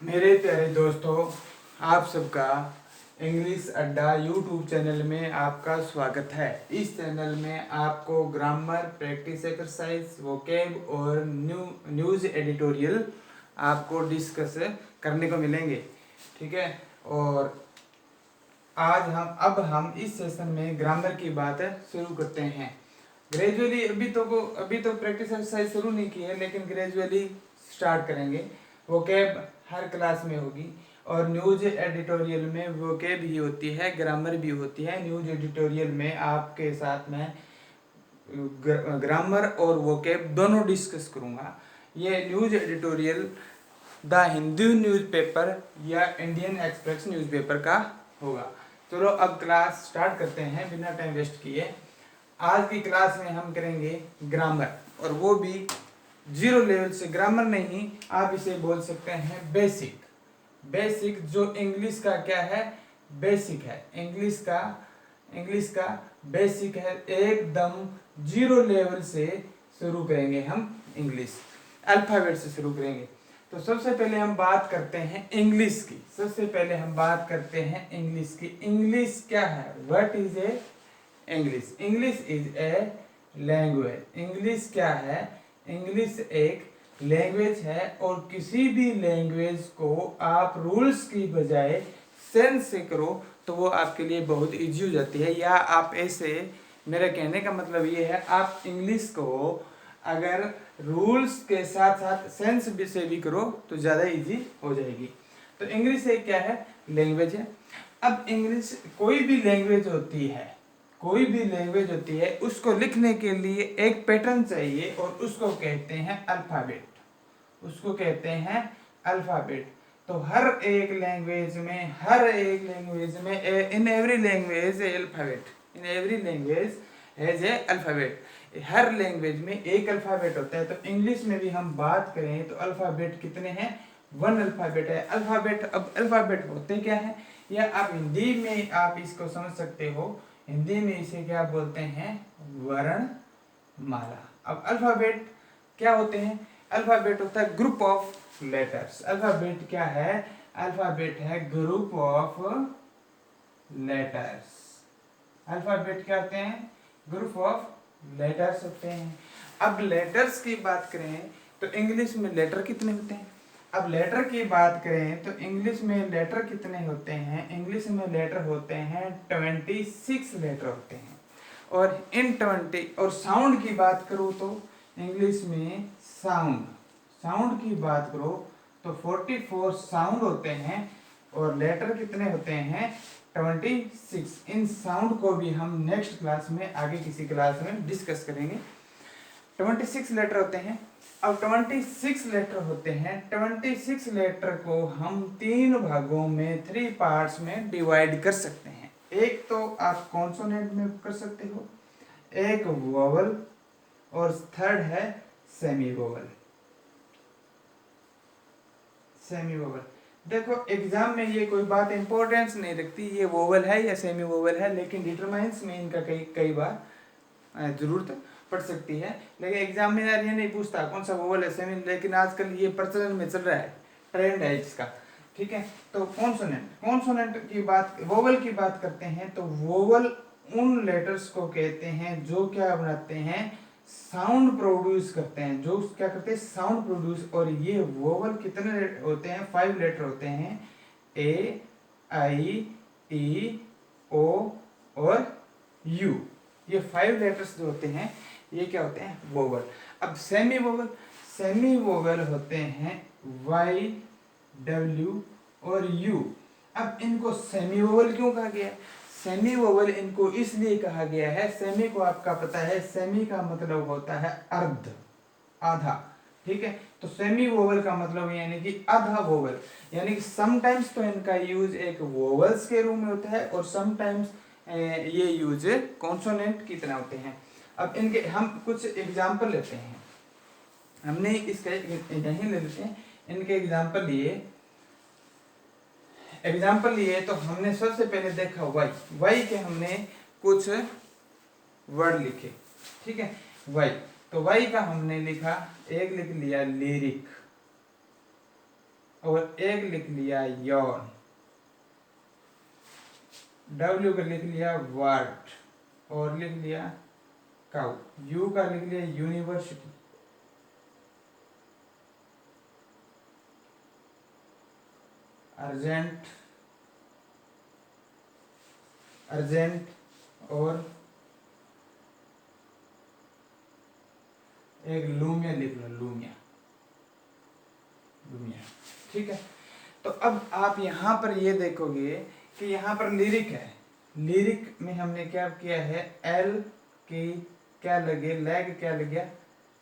मेरे प्यारे दोस्तों, आप सबका इंग्लिश अड्डा यूट्यूब चैनल में आपका स्वागत है। इस चैनल में आपको ग्रामर, प्रैक्टिस एक्सरसाइज, वोकैब और न्यूज़ एडिटोरियल आपको डिस्कस करने को मिलेंगे। ठीक है। और आज हम इस सेशन में ग्रामर की बात शुरू करते हैं। ग्रेजुअली अभी तो प्रैक्टिस एक्सरसाइज शुरू नहीं की है, लेकिन ग्रेजुअली स्टार्ट करेंगे। वोकैब हर क्लास में होगी और न्यूज एडिटोरियल में वोकैब भी होती है, ग्रामर भी होती है। न्यूज एडिटोरियल में आपके साथ में ग्रामर और वोकैब दोनों डिस्कस करूंगा। ये news editorial the Hindu newspaper या इंडियन एक्सप्रेस न्यूज़पेपर का होगा। चलो अब क्लास स्टार्ट करते हैं बिना टाइम वेस्ट किए। आज की क्लास में हम करेंगे ग्रामर, और वो भी जीरो लेवल से। ग्रामर नहीं, आप इसे बोल सकते हैं बेसिक। बेसिक जो इंग्लिश का क्या है, बेसिक है। इंग्लिश का बेसिक है, एकदम जीरो लेवल से शुरू करेंगे हम। इंग्लिश अल्फाबेट से शुरू करेंगे। तो सबसे पहले हम बात करते हैं इंग्लिश की। इंग्लिश क्या है? What is a English? English is a language. English क्या है? इंग्लिश एक लैंग्वेज है, और किसी भी लैंग्वेज को आप रूल्स की बजाय सेंस से करो तो वो आपके लिए बहुत इजी हो जाती है। या आप ऐसे, मेरा कहने का मतलब ये है, आप इंग्लिश को अगर रूल्स के साथ साथ सेंस से भी करो तो ज़्यादा इजी हो जाएगी। तो इंग्लिश एक क्या है? लैंग्वेज है। अब इंग्लिश कोई भी लैंग्वेज होती है, उसको लिखने के लिए एक पैटर्न चाहिए, और उसको कहते हैं अल्फाबेट। तो हर एक लैंग्वेज में in every language has a alphabet. Her language में एक अल्फाबेट होता है। तो इंग्लिश में भी हम बात करें तो अल्फाबेट कितने हैं? 1 अल्फाबेट है। अब अल्फाबेट होते क्या है, या आप हिंदी में आप इसको समझ सकते हो। हिंदी में इसे क्या बोलते हैं? वर्णमाला। अब अल्फाबेट क्या होते हैं? अल्फाबेट होता है ग्रुप ऑफ लेटर्स। अल्फाबेट क्या है? अल्फाबेट है ग्रुप ऑफ लेटर्स। अल्फाबेट क्या होते हैं? ग्रुप ऑफ लेटर्स होते हैं। अब लेटर्स की बात करें तो इंग्लिश में लेटर कितने होते हैं? अब लेटर की बात करें तो इंग्लिश में लेटर कितने होते हैं? इंग्लिश में लेटर होते हैं 26 लेटर होते हैं। और इन 20 और साउंड की बात करूं तो इंग्लिश में साउंड की बात करो तो 44 साउंड होते हैं, और लेटर कितने होते हैं? 26। इन साउंड को भी हम नेक्स्ट क्लास में, आगे किसी क्लास में डिस्कस करेंगे। 26 लेटर होते हैं। अब 26 लेटर होते हैं। 26 लेटर को हम 3 भागों में, 3 पार्ट्स में डिवाइड कर सकते हैं। एक तो आप कॉन्सोनेंट में कर सकते हो, एक वोवल, और थर्ड है सेमी वोवल। देखो एग्जाम में ये कोई बात इंपॉर्टेंस नहीं रखती, ये वोवल है या सेमी वोवल है, लेकिन डिटरमाइंस में इनका कई बार जरूरत पड़ सकती है। लेकिन एग्जाम में यार ये नहीं पूछता कौन सा वोवल है सेमी, लेकिन आजकल ये प्रचलन में चल रहा है, ट्रेंड है इसका। ठीक है। तो कॉन्सोनेंट की बात, वोवल की बात करते हैं तो वोवल उन लेटर्स को कहते हैं जो क्या बनाते हैं? साउंड प्रोड्यूस करते हैं। जो क्या करते हैं? Sound produce. और ये वोवल कितने होते हैं? 5 लेटर होते हैं। ए, आई, ई, ओ और यू। ये 5 लेटर्स जो होते हैं ये क्या होते हैं? वोवल। अब सेमी वोवल होते हैं वाई, डब्ल्यू और यू। अब इनको सेमी वोवल क्यों कहा गया है? सेमी वोवल इनको इसलिए कहा गया है, सेमी को आपका पता है, सेमी का मतलब होता है अर्ध, आधा। ठीक है। तो सेमी वोवल का मतलब यानी कि आधा वोवल, यानी कि समटाइम्स तो इनका यूज एक वोवल्स के रूप में होता है, और समटाइम्स ये यूज कॉन्सोनेंट की तरह होते हैं। अब इनके हम कुछ एग्जाम्पल लेते हैं। हमने इसका यहीं ले लेते हैं, इनके एग्जाम्पल लिए तो हमने सबसे पहले देखा वाई के हमने कुछ वर्ड लिखे। ठीक है। वाई, तो वाई का हमने लिखा, एक लिख लिया लिरिक, और एक लिख लिया यॉन, W का लिख लिया वर्ट और लिख लिया काउ, U का लिख लिया यूनिवर्सिटी, अर्जेंट, अर्जेंट और एक लूमिया लिख लो, लूमिया, लूमिया। ठीक है, तो अब आप यहाँ पर ये देखोगे कि यहाँ पर लिरिक है, लिरिक में हमने क्या किया है, एल की क्या लगे, लैग क्या लगे,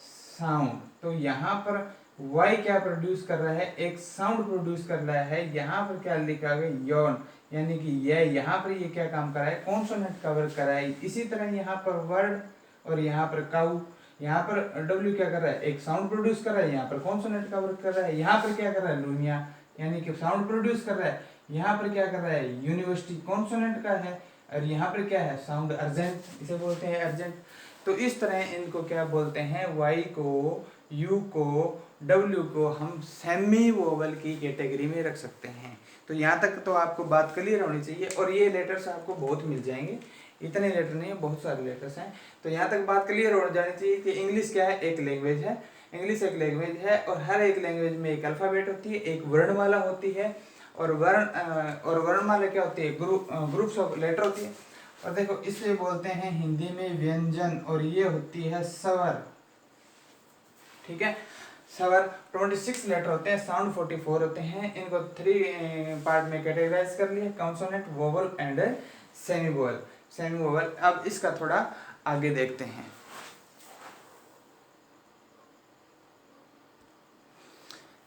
साउंड। तो यहाँ पर वाई क्या प्रोड्यूस कर रहा है, एक साउंड प्रोड्यूस कर रहा है। यहाँ पर क्या लिखा गया, यॉन, यानी कि यह यहाँ पर ये क्या काम कर रहा है, कॉन्सोनेंट कवर कर रहा है। इसी तरह यहाँ पर वर्ड और यहाँ पर काउ, यहाँ पर डब्ल्यू क्या कर रहा है, एक साउंड प्रोड्यूस कर रहा है, यहाँ पर कॉन्सोनेंट कवर कर रहा है। यहाँ पर क्या कर रहा है, लूमिया, यानी कि साउंड प्रोड्यूस कर रहा है। यहाँ पर क्या कर रहा है, यूनिवर्सिटी कॉन्सोनेंट का है, और यहाँ पर क्या है, साउंड, अर्जेंट, इसे बोलते हैं अर्जेंट। तो इस तरह इनको क्या बोलते हैं, वाई को, यू को, डब्ल्यू को हम सेमी वोवल की कैटेगरी में रख सकते हैं। तो यहाँ तक तो आपको बात क्लियर होनी चाहिए, और ये लेटर्स आपको बहुत मिल जाएंगे, इतने लेटर नहीं है, बहुत सारे लेटर्स हैं। तो यहाँ तक बात क्लियर हो जानी चाहिए कि इंग्लिश क्या है, एक लैंग्वेज है, इंग्लिश एक लैंग्वेज है, और हर एक लैंग्वेज में एक अल्फ़ाबेट होती है, एक वर्णमाला होती है, और वर्णमाला क्या होती है, ग्रुप्स ऑफ लेटर होती है। और देखो इसे बोलते हैं हिंदी में व्यंजन, और ये होती है स्वर। ठीक है, स्वर 26 लेटर होते हैं, साउंड 44 होते हैं। इनको 3 पार्ट में कैटेगराइज कर लिया, consonant, vowel and semi vowel, semi vowel. अब इसका थोड़ा आगे देखते हैं।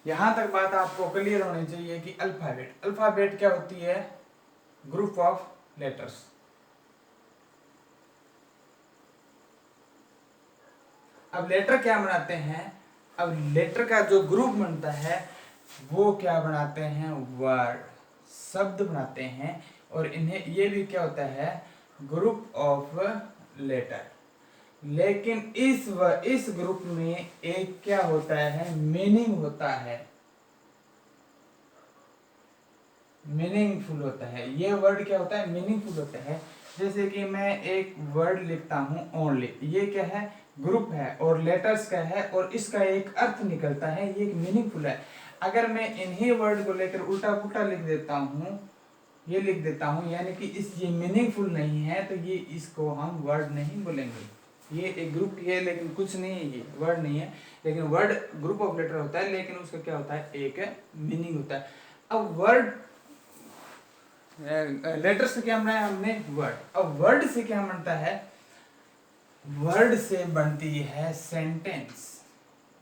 यहां तक बात आपको क्लियर होनी चाहिए कि अल्फाबेट, अल्फाबेट क्या होती है, ग्रुप ऑफ लेटर्स। अब लेटर क्या बनाते हैं, अब लेटर का जो ग्रुप बनता है वो क्या बनाते हैं, वर्ड, शब्द बनाते हैं, और इन्हें ये भी क्या होता है, ग्रुप ऑफ लेटर। लेकिन इस ग्रुप में एक क्या होता है, मीनिंग होता है, मीनिंगफुल होता है। ये वर्ड क्या होता है, मीनिंगफुल होता है। जैसे कि मैं एक वर्ड लिखता हूं ओनली, ये क्या है, ग्रुप है और लेटर्स का है, और इसका एक अर्थ निकलता है, ये एक मीनिंगफुल है। अगर मैं इन्हीं वर्ड को लेकर उल्टा पुल्टा लिख देता हूँ, ये लिख देता हूँ, यानी कि ये मीनिंगफुल नहीं है, तो ये इसको हम वर्ड नहीं बोलेंगे। ये एक ग्रुप है लेकिन कुछ नहीं है, ये वर्ड नहीं है, लेकिन वर्ड ग्रुप ऑफ लेटर होता है, लेकिन उसका क्या होता है, एक मीनिंग होता है। अब वर्ड, लेटर से क्या बनाया हमने, वर्ड। अब वर्ड से क्या बनता है, वर्ड से बनती है सेंटेंस।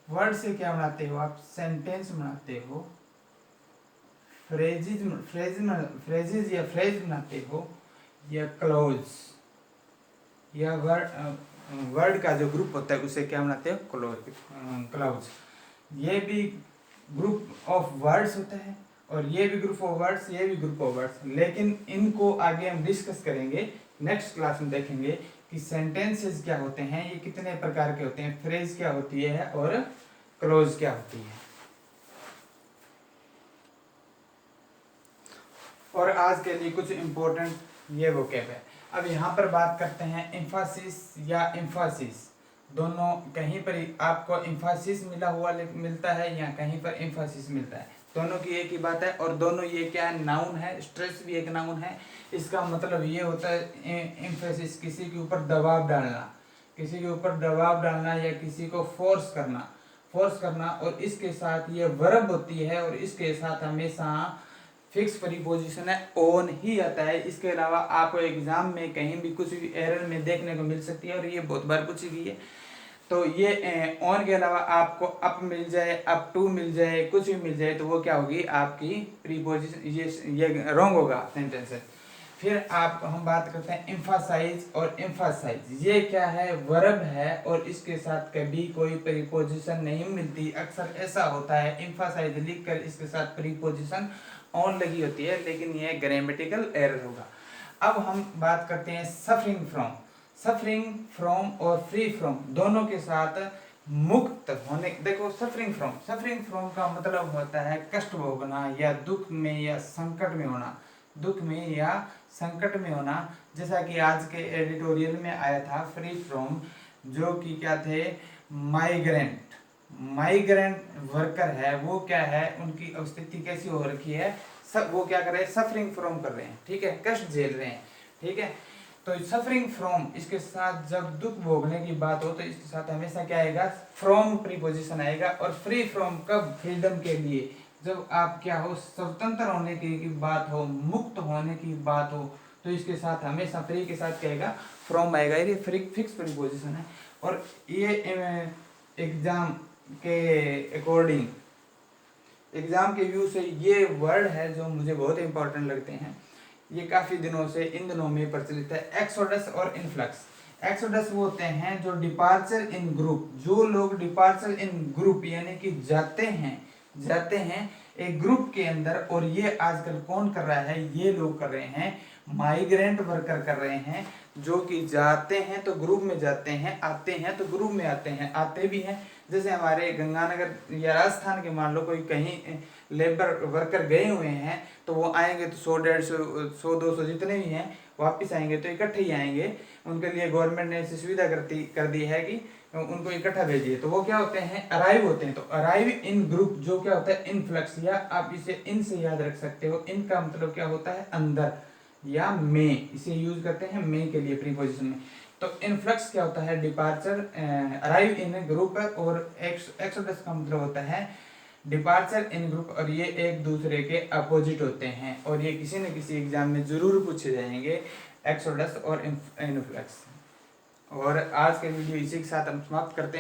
वर्ड से क्या बनाते हो आप, सेंटेंस बनाते हो, फ्रेजेस या फ्रेज बनाते हो, या क्लोज, या वर्ड का जो ग्रुप होता है उसे क्या बनाते हो, क्लोज। ये भी ग्रुप ऑफ वर्ड्स होता है, और ये भी ग्रुप ऑफ वर्ड्स, ये भी ग्रुप ऑफ वर्ड्स। लेकिन इनको आगे हम डिस्कस करेंगे, नेक्स्ट क्लास में देखेंगे कि सेंटेंसेस क्या होते हैं, ये कितने प्रकार के होते हैं, फ्रेज क्या होती है, और क्लोज क्या होती है। और आज के लिए कुछ इंपॉर्टेंट ये वोकैब है। अब यहाँ पर बात करते हैं एम्फासिस या एम्फासिस, दोनों कहीं पर आपको एम्फासिस मिला हुआ मिलता है या कहीं पर एम्फासिस मिलता है, दोनों की एक ही बात है। और दोनों ये क्या है, नाउन है, स्ट्रेस भी एक नाउन है। इसका मतलब ये होता है एम्फेसिस, किसी के ऊपर दबाव डालना, किसी के ऊपर दबाव डालना या किसी को फोर्स करना, फोर्स करना। और इसके साथ ये वर्ब होती है, और इसके साथ हमेशा फिक्स प्रीपोजिशन है, ऑन ही आता है। इसके अलावा आपको एग्जाम में कहीं भी कुछ भी एरर में देखने को मिल सकती है, और ये बहुत बार पूछी गई है। तो ये ऑन के अलावा आपको अप मिल जाए, अप टू मिल जाए, कुछ भी मिल जाए, तो वो क्या होगी, आपकी प्रीपोजिशन, ये रॉन्ग होगा सेंटेंस है। फिर हम बात करते हैं एम्फासाइज और एम्फासाइज। ये क्या है, वर्ब है, और इसके साथ कभी कोई प्रीपोजिशन नहीं मिलती। अक्सर ऐसा होता है एम्फासाइज लिखकर इसके साथ प्रीपोजिशन ऑन लगी होती है, लेकिन ये ग्रामेटिकल एरर होगा। अब हम बात करते हैं सफरिंग फ्रॉम। सफरिंग फ्रॉम और फ्री फ्रॉम दोनों के साथ मुक्त होने, देखो सफरिंग फ्रॉम का मतलब होता है कष्ट भोगना या दुख में या संकट में होना, दुख में या संकट में होना। जैसा कि आज के एडिटोरियल में आया था फ्री फ्रॉम, जो कि क्या थे, माइग्रेंट वर्कर है, वो क्या है, उनकी स्थिति कैसी हो रखी है, सब वो क्या कर रहे हैं, सफरिंग फ्रॉम कर रहे हैं, ठीक है, कष्ट झेल रहे हैं, ठीक है। तो सफरिंग फ्रॉम, इसके साथ जब दुख भोगने की बात हो तो इसके साथ हमेशा क्या आएगा, फ्रॉम प्रीपोजिशन आएगा। और फ्री फ्रॉम कब, फ्रीडम के लिए, जब आप क्या हो, स्वतंत्र होने की बात हो, मुक्त होने की बात हो, तो इसके साथ हमेशा फ्री के साथ क्या आएगा, फ्रॉम आएगा। ये फिक्स प्रीपोजिशन है। और ये एग्जाम के अकॉर्डिंग, एग्जाम के व्यू से ये वर्ड है जो मुझे बहुत इंपॉर्टेंट लगते हैं। ये काफी दिनों से, इन दिनों में प्रचलित है, एक्सोडस और इनफ्लक्स। एक्सोडस वो होते हैं जो डिपार्चर इन ग्रुप, जो लोग डिपार्चर इन ग्रुप यानी कि जाते हैं एक ग्रुप के अंदर। और ये आजकल कौन कर रहा है, ये लोग कर रहे हैं, माइग्रेंट वर्कर कर रहे हैं, जो कि जाते हैं तो ग्रुप में जाते हैं, आते हैं तो ग्रुप में आते हैं, आते भी हैं। जैसे हमारे गंगानगर या राजस्थान के मान लो कोई कहीं लेबर वर्कर गए हुए हैं, तो वो आएंगे तो 100 150 200 जितने भी हैं वापस आएंगे तो इकट्ठे ही आएंगे। उनके लिए गवर्नमेंट ने ऐसी सुविधा कर दी है कि उनको इकट्ठा भेजिए। तो वो क्या होते हैं, अराइव होते हैं। तो अराइव इन ग्रुप जो क्या होता है, इनफ्लक्स, या आप इसे इन से याद रख सकते हो। इन का मतलब क्या होता है, अंदर या में, इसे यूज करते हैं में के लिए प्रीपोजिशन में। तो इनफ्लक्स क्या होता है, डिपार्चर, अराइव इन ग्रुप। और एक्सोडस का मतलब होता है डिपार्चर इन ग्रुप। और ये एक दूसरे के अपोजिट होते हैं, और ये किसी न किसी एग्जाम में जरूर पूछे जाएंगे, एक्सोडस और इनफ्लक्स। और आज के वीडियो इसी के साथ हम समाप्त करते हैं।